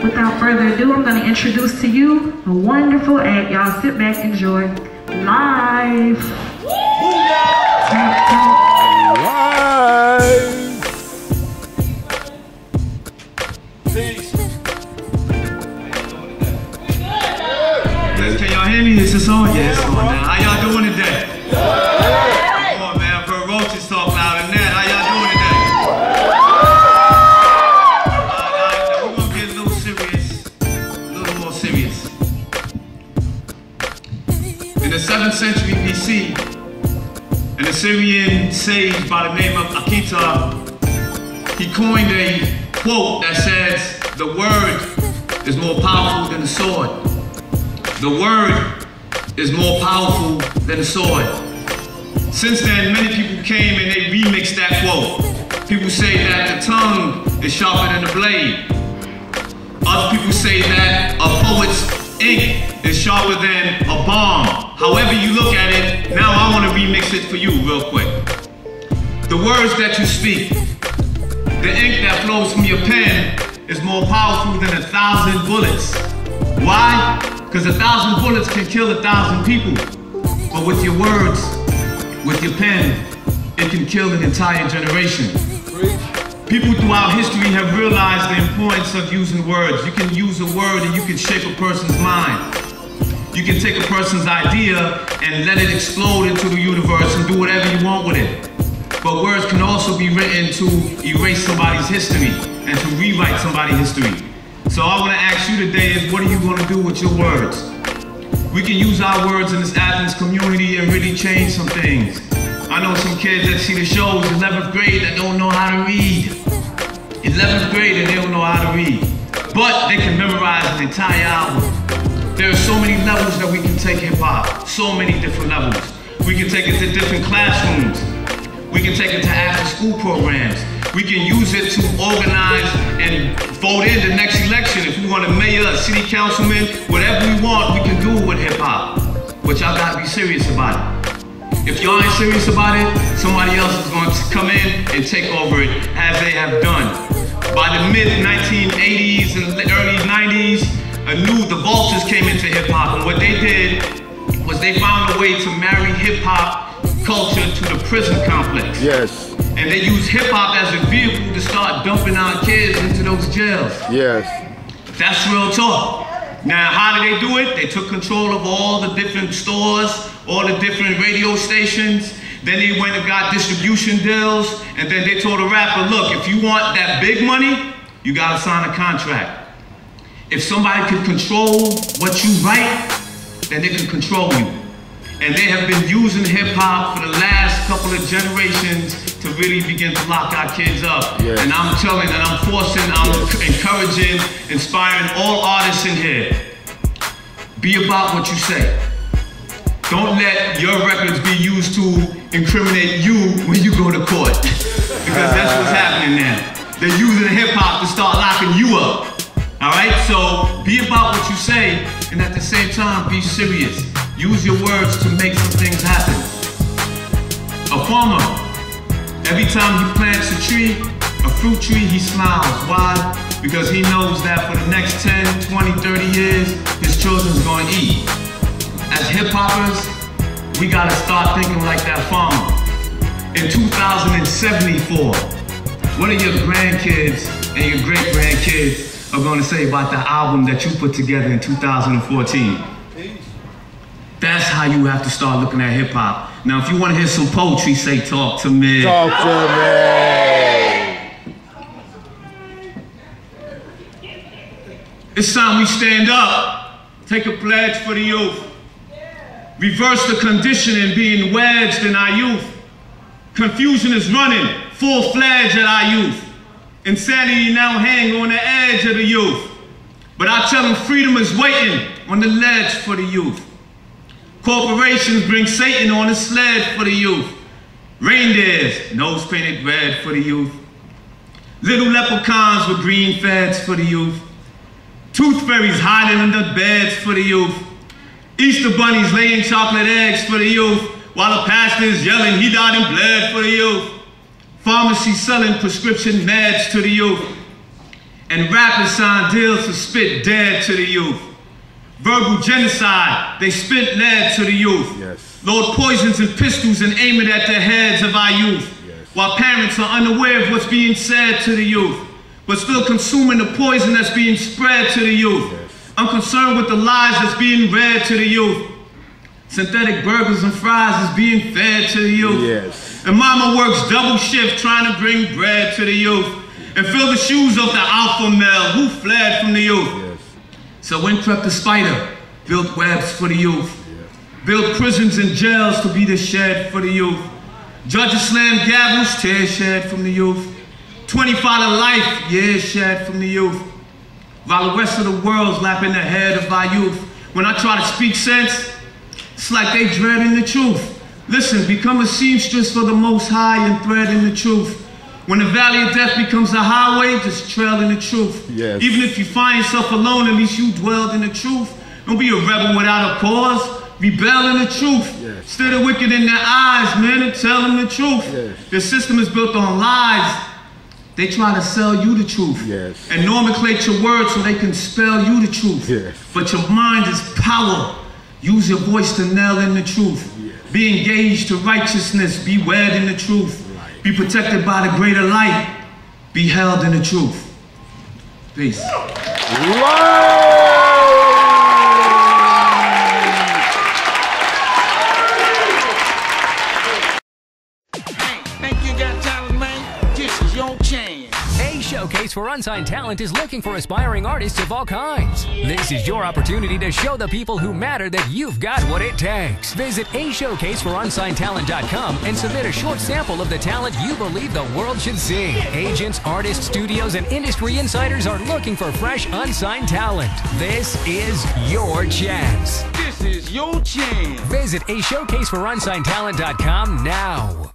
Without further ado, I'm going to introduce to you a wonderful act. Y'all sit back, enjoy. Live. Can y'all hear me? Is this on? Yes. How y'all doing today? Come on, man. I've heard roaches talk loud than that. How y'all doing today? We're going to get a little serious. A little more serious. In the 7th century BC, an Assyrian sage by the name of Akita, he coined a quote that says, "The word is more powerful than the sword." The word is more powerful than the sword. Since then, many people came and they remixed that quote. People say that the tongue is sharper than the blade. Other people say that a poet's ink is sharper than a bomb. However you look at it, now I want to remix it for you real quick. The words that you speak, the ink that flows from your pen is more powerful than 1,000 bullets. Why? Because 1,000 bullets can kill 1,000 people. But with your words, with your pen, it can kill an entire generation. People throughout history have realized the importance of using words. You can use a word and you can shape a person's mind. You can take a person's idea and let it explode into the universe and do whatever you want with it. But words can also be written to erase somebody's history and to rewrite somebody's history. So I want to ask you today is, what are you going to do with your words? We can use our words in this Athens community and really change some things. I know some kids that see the shows, 11th grade, that don't know how to read. 11th grade and they don't know how to read. But they can memorize an entire album. There are so many levels that we can take hip-hop. So many different levels. We can take it to different classrooms. We can take it to after-school programs. We can use it to organize and vote in the next election. If we want a mayor, a city councilman, whatever we want, we can do it with hip-hop. But y'all gotta be serious about it. If y'all ain't serious about it, somebody else is going to come in and take over it, as they have done. By the mid-1980s and early 90s, the Vultures came into hip-hop, and what they did was they found a way to marry hip-hop culture to the prison complex. Yes. And they use hip-hop as a vehicle to start dumping our kids into those jails. Yes. That's real talk. Now, how did they do it? They took control of all the different stores, all the different radio stations. Then they went and got distribution deals. And then they told the rapper, look, if you want that big money, you gotta sign a contract. If somebody can control what you write, then they can control you. And they have been using hip-hop for the last couple of generations to really begin to lock our kids up. Yes. And I'm telling, and I'm forcing, I'm encouraging, inspiring all artists in here. Be about what you say. Don't let your records be used to incriminate you when you go to court. Because that's what's happening now. They're using hip-hop to start locking you up. All right, so be about what you say, and at the same time, be serious. Use your words to make some things happen. A farmer, every time he plants a tree, a fruit tree, he smiles. Why? Because he knows that for the next 10, 20, 30 years, his children's gonna eat. As hip-hoppers, we gotta start thinking like that farmer. In 2074, what are your grandkids and your great-grandkids are gonna say about the album that you put together in 2014? That's how you have to start looking at hip-hop. Now, if you want to hear some poetry, say, talk to me. Talk to me. It's time we stand up, take a pledge for the youth. Reverse the conditioning being wedged in our youth. Confusion is running full-fledged at our youth. Insanity now hang on the edge of the youth. But I tell them freedom is waiting on the ledge for the youth. Corporations bring Satan on a sled for the youth. Reindeers, nose painted red for the youth. Little leprechauns with green feds for the youth. Tooth fairies hiding under beds for the youth. Easter bunnies laying chocolate eggs for the youth, while the pastor's yelling he died and bled for the youth. Pharmacy selling prescription meds to the youth. And rappers sign deals to spit dead to the youth. Verbal genocide, they spit lead to the youth. Yes. Load poisons and pistols and aim it at the heads of our youth. Yes. While parents are unaware of what's being said to the youth, but still consuming the poison that's being spread to the youth. Yes. I'm concerned with the lies that's being read to the youth. Synthetic burgers and fries is being fed to the youth. Yes. And mama works double shift trying to bring bread to the youth. And fill the shoes of the alpha male who fled from the youth. Yes. So in crept the spider, built webs for the youth. Yes. Built prisons and jails to be the shed for the youth. Judges slammed gavels, tears shed from the youth. 25 to life, years shed from the youth. While the rest of the world's lapping the head of our youth. When I try to speak sense, it's like they dreading the truth. Listen, become a seamstress for the Most High and threading the truth. When the valley of death becomes a highway, just trailing the truth. Yes. Even if you find yourself alone, at least you dwelled in the truth. Don't be a rebel without a cause. Rebel in the truth. Yes. Stare the wicked in their eyes, man, and tell them the truth. Yes. The system is built on lies. They try to sell you the truth. Yes. And nomenclate your words so they can spell you the truth. Yes. But your mind is power. Use your voice to nail in the truth. Yes. Be engaged to righteousness. Be wed in the truth. Right. Be protected by the greater light. Be held in the truth. Peace. Think you got talent, man? This is your chance. A Showcase for Unsigned Talent is looking for aspiring artists of all kinds. This is your opportunity to show the people who matter that you've got what it takes. Visit ashowcaseforunsignedtalent.com and submit a short sample of the talent you believe the world should see. Agents, artists, studios, and industry insiders are looking for fresh, unsigned talent. This is your chance. This is your chance. Visit ashowcaseforunsignedtalent.com now.